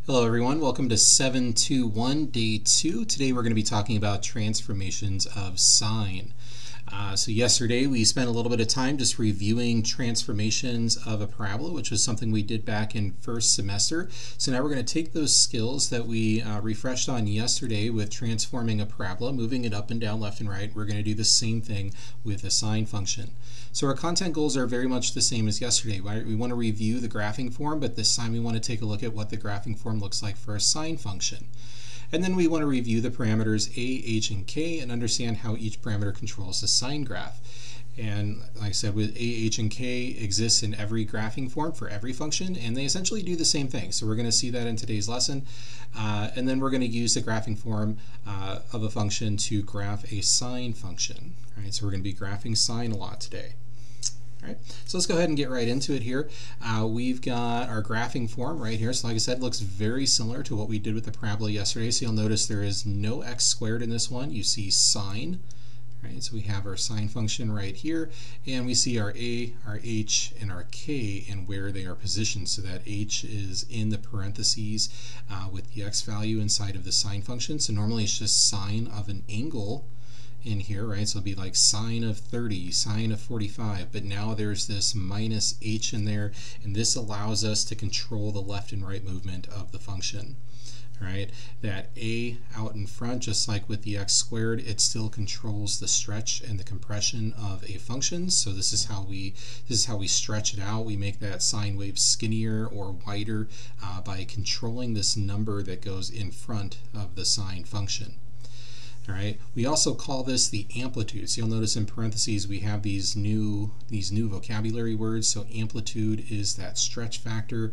Hello everyone, welcome to 721 Day 2. Today we're going to be talking about transformations of sine. So yesterday we spent a little bit of time just reviewing transformations of a parabola, which was something we did back in first semester. So now we're going to take those skills that we refreshed on yesterday with transforming a parabola, moving it up and down, left and right. We're going to do the same thing with a sine function. So our content goals are very much the same as yesterday. We want to review the graphing form, but this time we want to take a look at what the graphing form looks like for a sine function. And then we want to review the parameters a, h, and k and understand how each parameter controls the sine graph. And like I said, with a, h, and k exists in every graphing form for every function, and they essentially do the same thing. So we're going to see that in today's lesson. And then we're going to use the graphing form of a function to graph a sine function. All right, so we're going to be graphing sine a lot today. All right, so let's go ahead and get right into it here. We've got our graphing form right here. So like I said, it looks very similar to what we did with the parabola yesterday. So you'll notice there is no x squared in this one. You see sine. Right, so we have our sine function right here, and we see our a, our h, and our k and where they are positioned. So that h is in the parentheses with the x value inside of the sine function. So normally it's just sine of an angle in here, right? So it'll be like sine of 30, sine of 45, but now there's this minus h in there, and this allows us to control the left and right movement of the function. Right, that a out in front, just like with the x squared, it still controls the stretch and the compression of a function. So this is how we stretch it out. We make that sine wave skinnier or wider by controlling this number that goes in front of the sine function. All right. We also call this the amplitude. So you'll notice in parentheses we have these new vocabulary words. So amplitude is that stretch factor.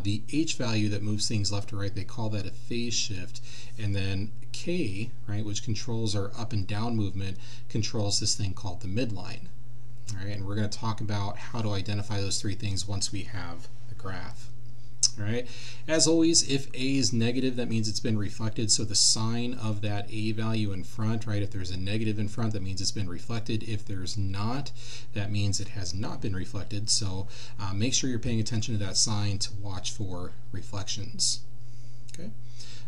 The h value that moves things left to right, they call that a phase shift. And then k, right, which controls our up and down movement, controls this thing called the midline. All right, and we're going to talk about how to identify those three things once we have the graph. All right. As always, if a is negative, that means it's been reflected. So the sign of that a value in front, right? If there's a negative in front, that means it's been reflected. If there's not, that means it has not been reflected. So make sure you're paying attention to that sign to watch for reflections. Okay.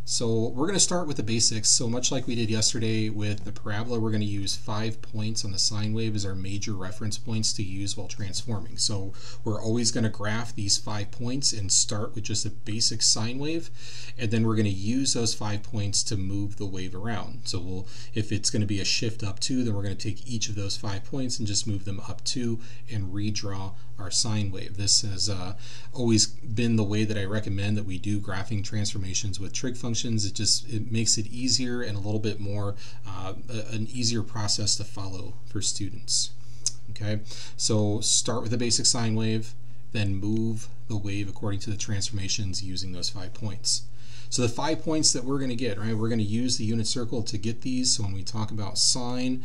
So we're going to start with the basics. So much like we did yesterday with the parabola, we're going to use 5 points on the sine wave as our major reference points to use while transforming. So we're always going to graph these 5 points and start with just a basic sine wave, and then we're going to use those 5 points to move the wave around. So if it's going to be a shift up 2, then we're going to take each of those 5 points and just move them up 2 and redraw our sine wave. This has always been the way that I recommend that we do graphing transformations with trig functions. It makes it easier and a little bit more an easier process to follow for students. Okay, so start with a basic sine wave, then move the wave according to the transformations using those 5 points. So the 5 points that we're going to get, right, we're going to use the unit circle to get these. So when we talk about sine,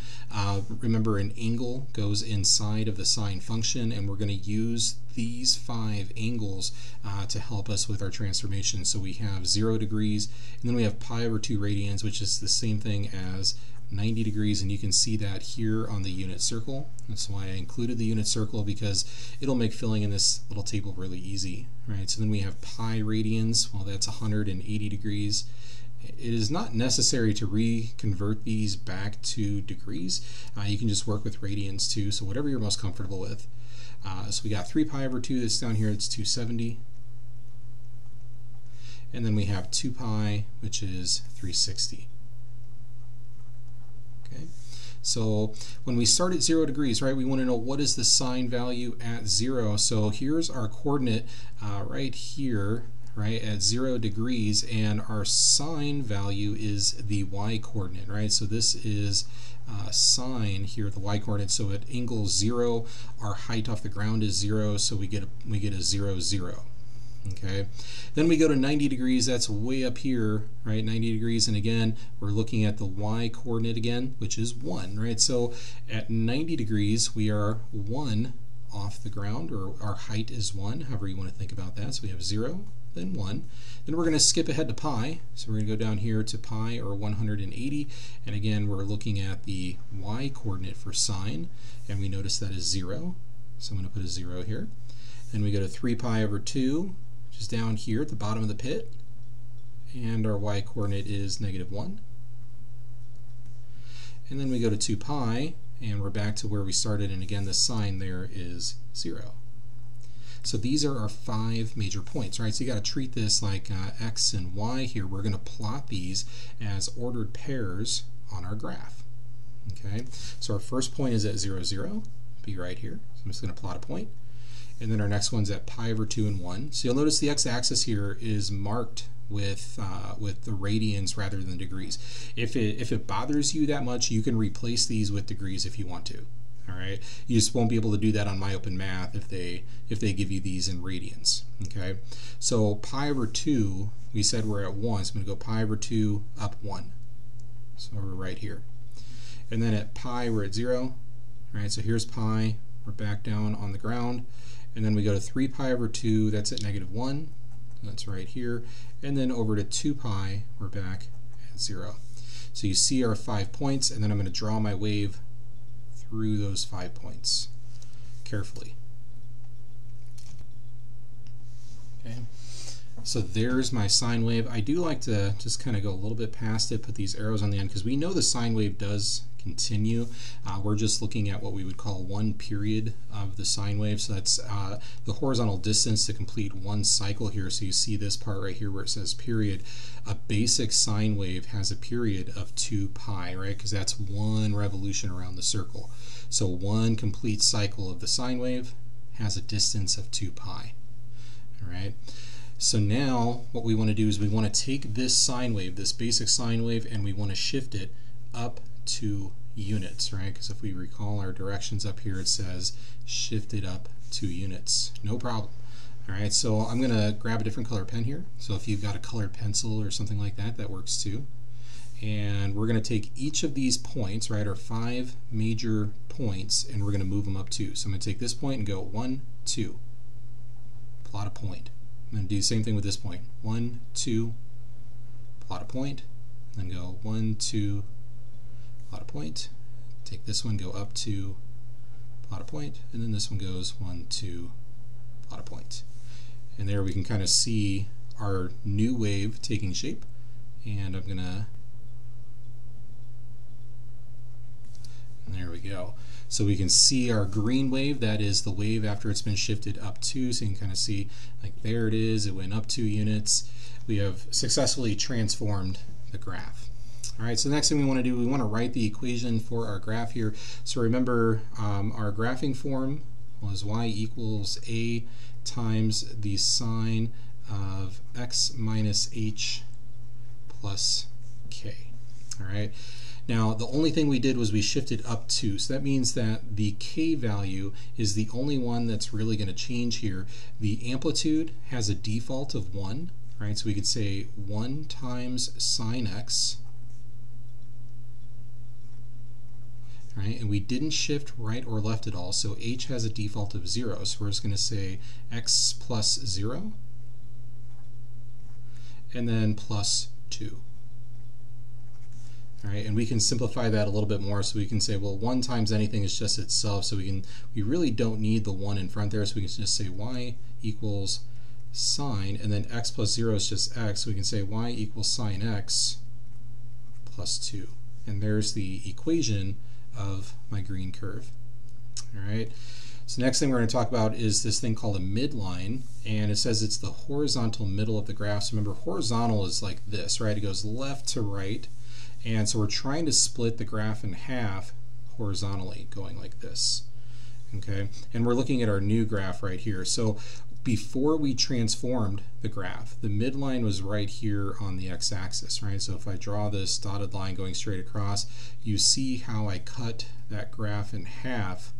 remember an angle goes inside of the sine function, and we're going to use these 5 angles to help us with our transformation. So we have 0 degrees, and then we have pi over 2 radians, which is the same thing as 90 degrees, and you can see that here on the unit circle. That's why I included the unit circle, because it'll make filling in this little table really easy. Right? So then we have pi radians. Well, that's 180 degrees. It is not necessary to reconvert these back to degrees. You can just work with radians too, so whatever you're most comfortable with. So we got 3 pi over 2 that's down here, it's 270. And then we have 2 pi, which is 360. Okay. So when we start at 0 degrees, right, we want to know what is the sine value at 0. So here's our coordinate right here, right, at 0 degrees, and our sine value is the y coordinate, right? So this is sine here, the y coordinate. So at angle 0, our height off the ground is 0, so we get a 0, 0. Okay, then we go to 90 degrees, that's way up here, right, 90 degrees, and again, we're looking at the y coordinate again, which is 1, right? So at 90 degrees, we are 1 off the ground, or our height is 1, however you want to think about that. So we have 0, then 1. Then we're going to skip ahead to pi, so we're going to go down here to pi, or 180, and again, we're looking at the y coordinate for sine, and we notice that is 0, so I'm going to put a 0 here. Then we go to 3 pi over 2, which is down here at the bottom of the pit, and our y coordinate is -1. And then we go to 2 pi, and we're back to where we started, and again the sign there is 0. So these are our 5 major points, right? So you got to treat this like x and y here. We're going to plot these as ordered pairs on our graph. Okay, so our first point is at 0, 0, be right here. So I'm just going to plot a point. And then our next one's at pi over 2 and 1. So you'll notice the x-axis here is marked with the radians rather than degrees. If it bothers you that much, you can replace these with degrees if you want to. All right, you just won't be able to do that on MyOpenMath if they give you these in radians. Okay, so pi over 2, we said we're at 1, so I'm going to go pi over 2 up 1. So we're right here. And then at pi, we're at 0. All right, so here's pi, we're back down on the ground. And then we go to 3 pi over 2, that's at -1. That's right here. And then over to 2 pi, we're back at 0. So you see our 5 points, and then I'm going to draw my wave through those 5 points carefully. Okay, so there's my sine wave. I do like to just kind of go a little bit past it, put these arrows on the end, because we know the sine wave does continue. We're just looking at what we would call one period of the sine wave. So that's the horizontal distance to complete one cycle here. So you see this part right here where it says period. A basic sine wave has a period of 2 pi, right? Because that's one revolution around the circle. So one complete cycle of the sine wave has a distance of 2 pi. All right. So now what we want to do is we want to take this sine wave, this basic sine wave, and we want to shift it up 2 units, right? Because if we recall our directions up here, it says shift it up 2 units. No problem. All right, so I'm going to grab a different color pen here. So if you've got a colored pencil or something like that, that works too. And we're going to take each of these points, right, our 5 major points, and we're going to move them up 2. So I'm going to take this point and go 1, 2. Plot a point. I'm going to do the same thing with this point. 1, 2, plot a point, and then go 1, 2, plot a point. Take this one, go up 2, plot a point, and then this one goes 1, 2, plot a point. And there we can kind of see our new wave taking shape. And I'm gonna, and there we go. So we can see our green wave, that is the wave after it's been shifted up 2, so you can kind of see, like there it is, it went up 2 units. We have successfully transformed the graph. All right, so the next thing we want to do, we want to write the equation for our graph here. So remember, our graphing form was y equals a times the sine of x minus h plus k. All right. Now, the only thing we did was we shifted up 2, so that means that the k value is the only one that's really going to change here. The amplitude has a default of 1, right? So we could say 1 times sine x, right? And we didn't shift right or left at all, so h has a default of 0, so we're just going to say x plus 0, and then plus 2. All right, and we can simplify that a little bit more, so we can say, well, 1 times anything is just itself, so we really don't need the 1 in front there, so we can just say y equals sine, and then x plus 0 is just x, so we can say y equals sine x plus 2. And there's the equation of my green curve. All right, so next thing we're going to talk about is this thing called a midline, and it says it's the horizontal middle of the graph. So remember, horizontal is like this, right? It goes left to right. And so we're trying to split the graph in half horizontally, going like this. Okay, and we're looking at our new graph right here. So before we transformed the graph, the midline was right here on the x-axis, right? So if I draw this dotted line going straight across, you see how I cut that graph in half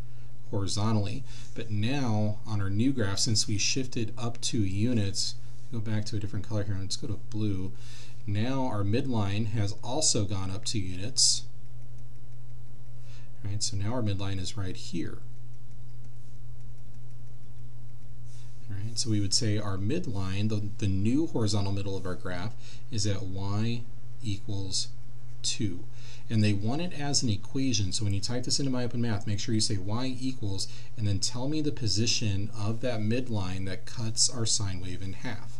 horizontally. But now on our new graph, since we shifted up 2 units, go back to a different color here, let's go to blue. Now our midline has also gone up 2 units. Right, so now our midline is right here. All right, so we would say our midline, the new horizontal middle of our graph, is at y equals 2. And they want it as an equation, so when you type this into MyOpenMath, make sure you say y equals, and then tell me the position of that midline that cuts our sine wave in half.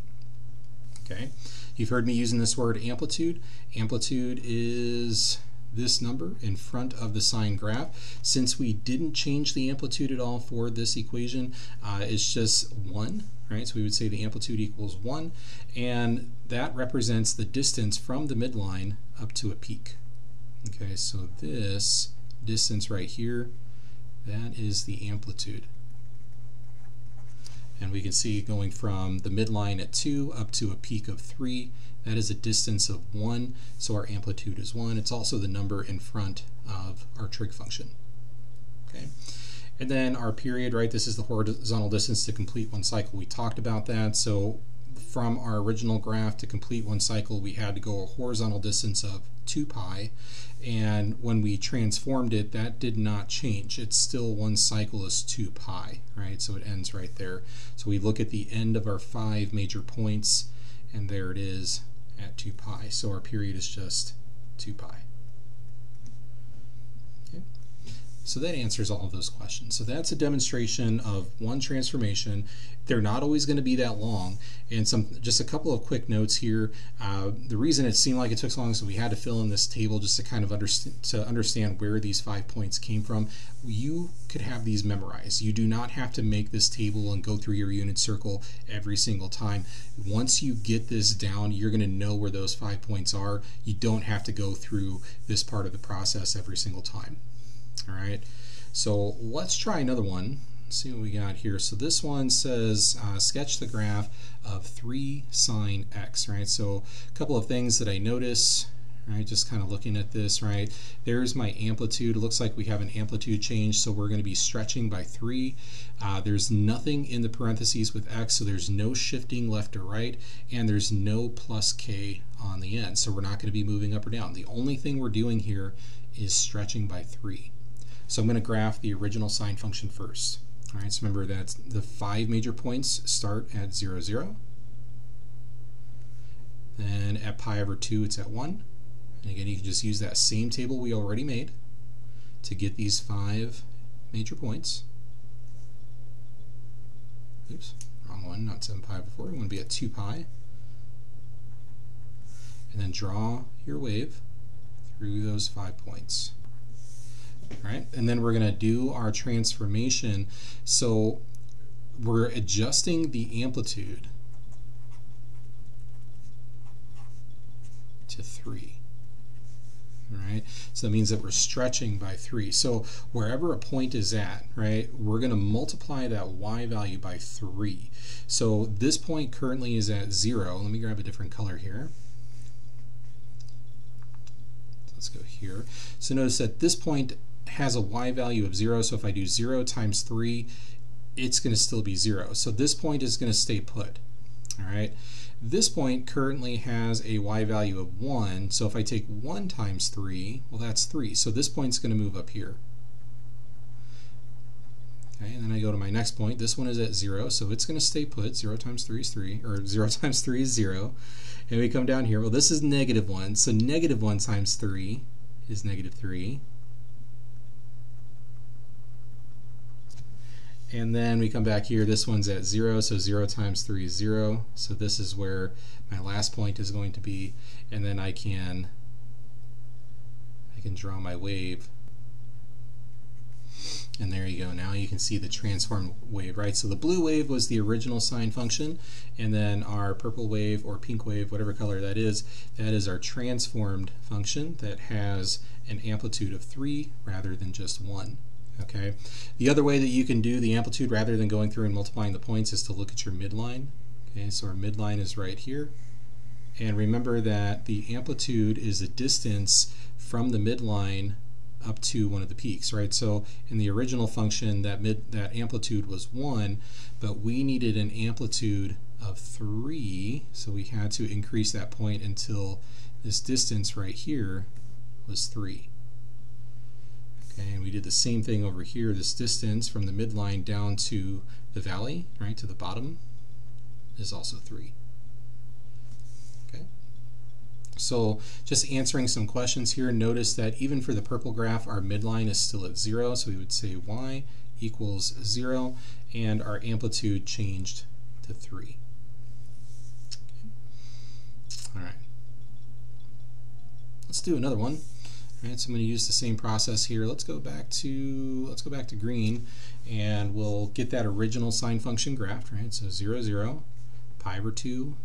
Okay. You've heard me using this word amplitude. Amplitude is this number in front of the sine graph. Since we didn't change the amplitude at all for this equation, it's just 1, right? So we would say the amplitude equals 1, and that represents the distance from the midline up to a peak. Okay, so this distance right here, that is the amplitude. And we can see going from the midline at 2 up to a peak of 3, that is a distance of 1, so our amplitude is 1. It's also the number in front of our trig function. Okay, and then our period, right, this is the horizontal distance to complete one cycle. We talked about that. So from our original graph to complete one cycle, we had to go a horizontal distance of 2 pi, and when we transformed it, that did not change. It's still one cycle is 2 pi, right? So it ends right there. So we look at the end of our 5 major points, and there it is at 2 pi. So our period is just 2 pi. Okay. So that answers all of those questions. So that's a demonstration of one transformation. They're not always going to be that long. And just a couple of quick notes here. The reason it seemed like it took so long is we had to fill in this table just to kind of understand where these 5 points came from. You could have these memorized. You do not have to make this table and go through your unit circle every single time. Once you get this down, you're going to know where those 5 points are. You don't have to go through this part of the process every single time. All right, so let's try another one. Let's see what we got here. So this one says sketch the graph of 3 sine x, right? So a couple of things that I notice, right, just kind of looking at this, right? There's my amplitude. It looks like we have an amplitude change, so we're going to be stretching by 3. There's nothing in the parentheses with x, so there's no shifting left or right, and there's no plus k on the end, so we're not going to be moving up or down. The only thing we're doing here is stretching by 3. So I'm going to graph the original sine function first. All right, so remember that the 5 major points start at 0, 0. Then at pi over 2, it's at 1. And again, you can just use that same table we already made to get these 5 major points. Oops, wrong one, not 7 pi over 4. We want to be at 2 pi. And then draw your wave through those 5 points. Right, and then we're going to do our transformation. So we're adjusting the amplitude to 3. Right, so that means that we're stretching by 3. So wherever a point is at, right, we're going to multiply that y value by 3. So this point currently is at 0. Let me grab a different color here. Let's go here. So notice that this point has a y value of 0, so if I do 0 times 3, it's going to still be 0. So this point is going to stay put. All right. This point currently has a y value of 1, so if I take 1 times 3, well, that's 3. So this point's going to move up here. Okay, and then I go to my next point. This one is at 0, so it's going to stay put. 0 times 3 is 3, or 0 times 3 is 0. And we come down here. Well, this is negative 1, so negative 1 times 3 is negative 3. And then we come back here, this one's at 0, so 0 times 3 is 0. So this is where my last point is going to be, and then I can draw my wave. And there you go. Now you can see the transformed wave, right? So the blue wave was the original sine function, and then our purple wave or pink wave, whatever color that is our transformed function that has an amplitude of 3 rather than just 1. Okay. The other way that you can do the amplitude rather than going through and multiplying the points is to look at your midline. Okay, so our midline is right here. And remember that the amplitude is the distance from the midline up to one of the peaks, right? So in the original function, that amplitude was 1, but we needed an amplitude of 3, so we had to increase that point until this distance right here was 3. Okay, and we did the same thing over here. This distance from the midline down to the valley, right, to the bottom, is also 3. Okay. So just answering some questions here, notice that even for the purple graph, our midline is still at 0, so we would say y equals 0, and our amplitude changed to 3. let's do another one. All right, so I'm going to use the same process here. Let's go back to green, and we'll get that original sine function graph. Right, so 0, 0, pi over 2,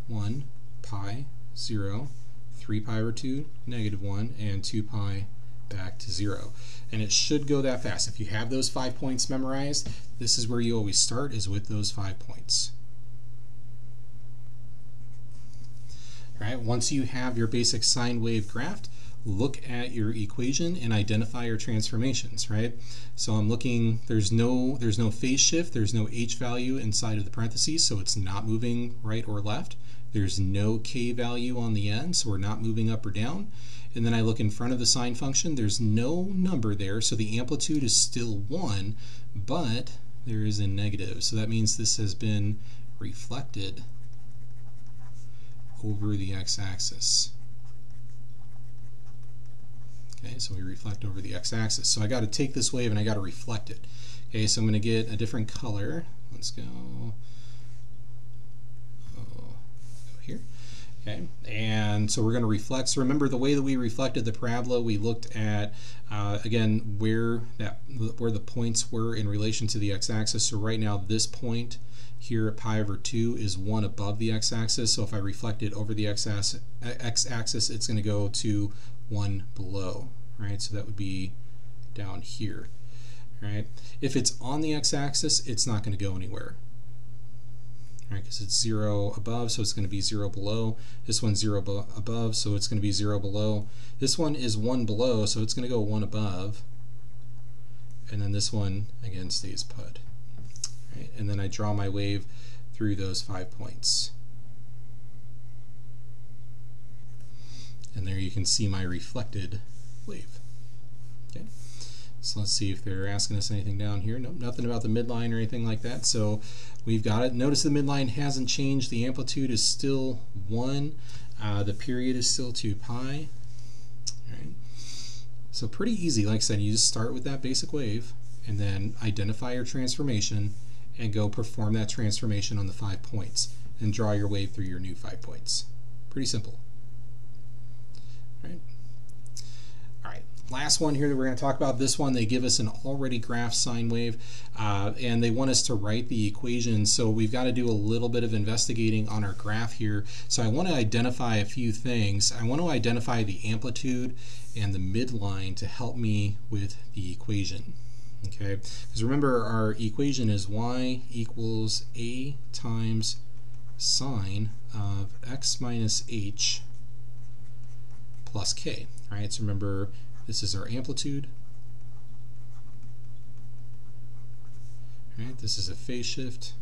1, pi, 0, 3 pi over 2, negative 1, and 2 pi back to 0. And it should go that fast. If you have those 5 points memorized, this is where you always start, is with those 5 points. All right, once you have your basic sine wave graphed, look at your equation and identify your transformations, right? So I'm looking, there's no phase shift, there's no h value inside of the parentheses, so it's not moving right or left. There's no k value on the end, so we're not moving up or down. And then I look in front of the sine function, there's no number there, so the amplitude is still 1, but there is a negative. So that means this has been reflected over the x-axis. Okay, so we reflect over the x-axis. So I got to take this wave and I got to reflect it. Okay, so I'm going to get a different color. Let's go here. Okay, and so we're going to reflect. So remember, the way that we reflected the parabola, we looked at again where the points were in relation to the x-axis. So right now, this point here at pi over 2 is 1 above the x-axis. So if I reflect it over the x-axis, it's going to go to 1 below, right? So that would be down here, right? If it's on the x-axis, it's not going to go anywhere, right? Because it's 0 above, so it's going to be 0 below. This one's 0 above, so it's going to be 0 below. This one is 1 below, so it's going to go 1 above. And then this one, again, stays put. Right? And then I draw my wave through those 5 points. And there you can see my reflected wave. Okay, so let's see if they're asking us anything down here. Nope, nothing about the midline or anything like that. So we've got it. Notice the midline hasn't changed. The amplitude is still 1. The period is still 2 pi. All right. So pretty easy. Like I said, you just start with that basic wave and then identify your transformation and go perform that transformation on the 5 points and draw your wave through your new 5 points. Pretty simple. Right. All right, last one here that we're going to talk about. This one, they give us an already graphed sine wave, and they want us to write the equation. So we've got to do a little bit of investigating on our graph here. So I want to identify a few things. I want to identify the amplitude and the midline to help me with the equation. Okay, because remember, our equation is y equals a times sine of x minus h plus k. All right, so remember, this is our amplitude. All right, this is a phase shift.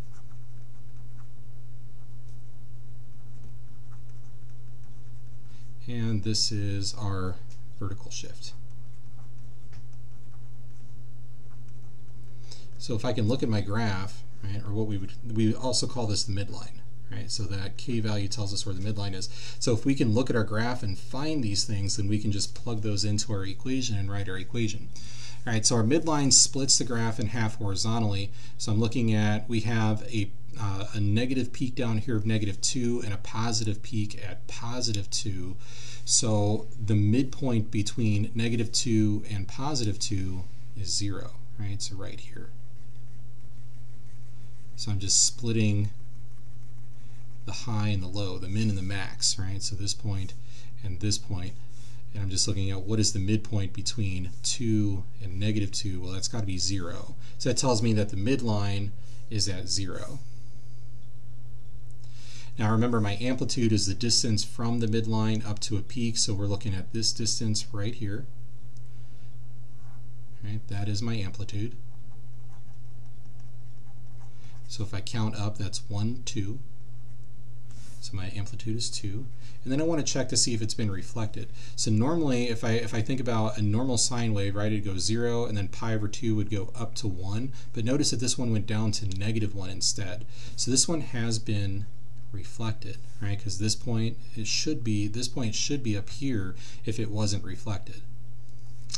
And this is our vertical shift. So if I can look at my graph, right, or what we also call this the midline. Right, so that k value tells us where the midline is. So if we can look at our graph and find these things, then we can just plug those into our equation and write our equation. All right, so our midline splits the graph in half horizontally. So I'm looking at, we have a negative peak down here of -2 and a positive peak at +2. So the midpoint between -2 and +2 is 0, right? So right here. So I'm just splitting the high and the low, the min and the max, right? So this point and this point, and I'm just looking at what is the midpoint between 2 and -2. Well, that's got to be 0. So that tells me that the midline is at 0. Now remember, my amplitude is the distance from the midline up to a peak, so we're looking at this distance right here. Right, that is my amplitude. So if I count up, that's 1, 2. So my amplitude is 2. And then I want to check to see if it's been reflected. So normally, if I think about a normal sine wave, right, it'd go 0, and then pi over 2 would go up to 1. But notice that this one went down to -1 instead. So this one has been reflected, right? Because this point should be up here if it wasn't reflected.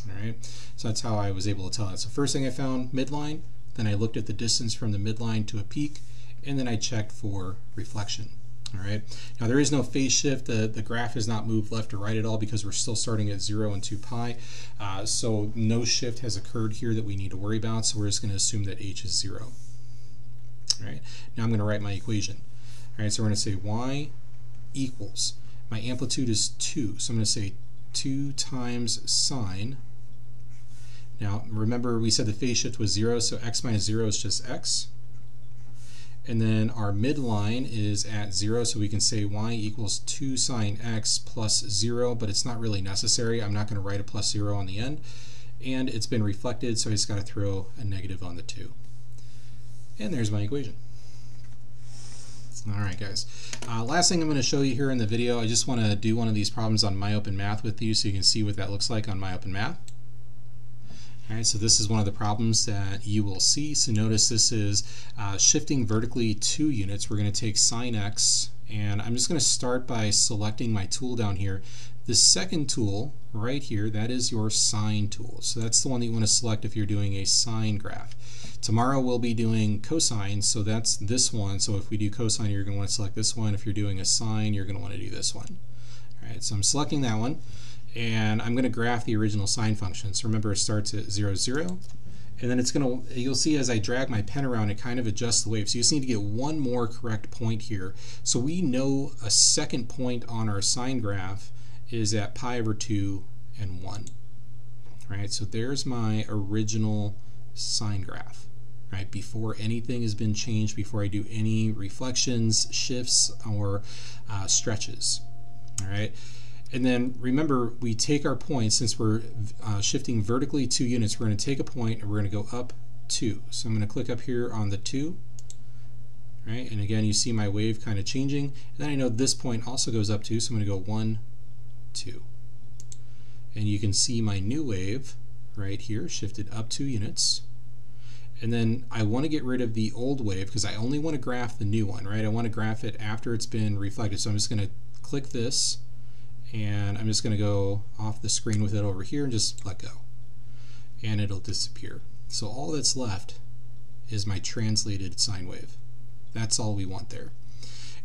All right. So that's how I was able to tell it. So first thing I found, midline. Then I looked at the distance from the midline to a peak, and then I checked for reflection. All right. Now there is no phase shift. The graph has not moved left or right at all because we're still starting at 0 and 2 pi. So no shift has occurred here that we need to worry about. So we're just going to assume that h is 0. All right. Now I'm going to write my equation. All right. So we're going to say y equals, my amplitude is 2. So I'm going to say 2 times sine. Now remember we said the phase shift was 0, so x minus 0 is just x. And then our midline is at 0, so we can say y equals 2 sine x plus 0, but it's not really necessary. I'm not going to write a plus 0 on the end. And it's been reflected, so I just got to throw a negative on the 2. And there's my equation. Alright guys, last thing I'm going to show you here in the video, I just want to do one of these problems on MyOpenMath with you so you can see what that looks like on MyOpenMath. Alright, so this is one of the problems that you will see. So notice this is shifting vertically 2 units. We're going to take sine x, and I'm just going to start by selecting my tool down here. The second tool right here, that is your sine tool. So that's the one that you want to select if you're doing a sine graph. Tomorrow we'll be doing cosine, so that's this one. So if we do cosine, you're going to want to select this one. If you're doing a sine, you're going to want to do this one. Alright, so I'm selecting that one. And I'm going to graph the original sine function. So remember, it starts at 0, 0, and then it's going to, you'll see as I drag my pen around, it kind of adjusts the wave. So you just need to get one more correct point here. So we know a second point on our sine graph is at pi over 2 and 1. All right, so there's my original sine graph. Right, before anything has been changed, before I do any reflections, shifts, or stretches. All right. And then remember, we take our point, since we're shifting vertically 2 units, we're going to take a point and we're going to go up 2. So I'm going to click up here on the 2. Right? And again, you see my wave kind of changing. And then I know this point also goes up 2, so I'm going to go 1, 2. And you can see my new wave right here shifted up 2 units. And then I want to get rid of the old wave because I only want to graph the new one, right? I want to graph it after it's been reflected. So I'm just going to click this, and I'm just going to go off the screen with it over here and just let go. And it'll disappear. So all that's left is my translated sine wave. That's all we want there.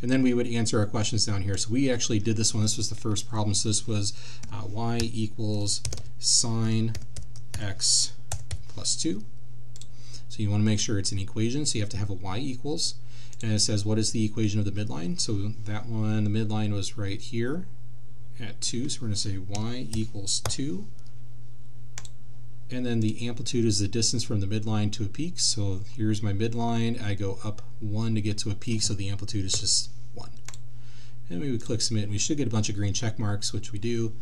And then we would answer our questions down here. So we actually did this one. This was the first problem. So this was y equals sine x plus 2. So you want to make sure it's an equation. So you have to have a y equals. And it says, what is the equation of the midline? So that one, the midline was right here at 2, so we're going to say y equals 2, and then the amplitude is the distance from the midline to a peak. So here's my midline, I go up 1 to get to a peak, so the amplitude is just 1. And we would click submit, and we should get a bunch of green check marks, which we do,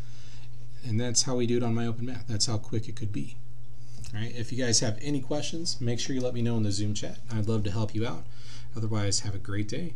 and that's how we do it on MyOpenMath. That's how quick it could be. All right, if you guys have any questions, make sure you let me know in the Zoom chat. I'd love to help you out. Otherwise, have a great day.